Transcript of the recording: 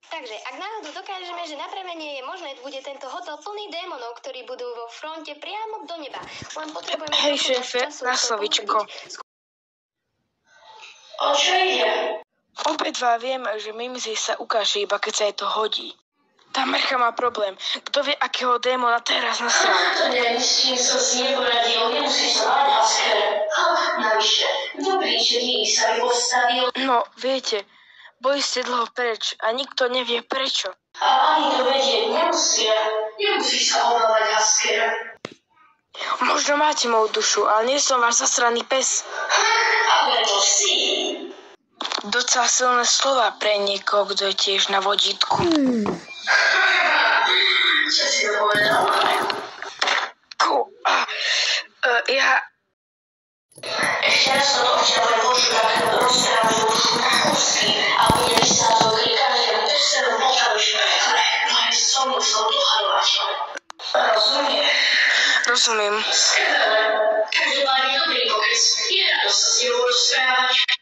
Takže, ak náhodou dokážeme, že napravenie je možné, bude tento hotel plný démonov, ktorí budú vo fronte priamo do neba. Len potrebujeme... Hej, šéfe, na slovičko. O čo ide? Obidva vieme, že mimizí sa ukáže iba, keď sa jej to hodí. Tá mrcha má problém. Kto vie, akého démona teraz nasral? To neviem, s čím som si neporadil. Nemusíš sa báť, Hasker. Navyše, dobrý, že sa mi postavil. No, viete, boli ste dlho preč a nikto nevie prečo. A ani to vedieť nemusia. Nemusíš sa obávať, Hasker. Možno máte moju dušu, ale nie som váš zasraný pes. A prečo si? Docela silné slova pre niekoho, kto je tiež na vodítku. Čo si to povedal? Ja... Ešte raz to od ťa budem počúvať, roztrám dušu na kúsky a budem sa to pri každému prsteru potraviš, ktoré so mnou chcel dohadovať. Rozumieš? Rozumiem. Skvelé. Každopádne dobrý pokec. Je radosť sa s tebou rozprávať.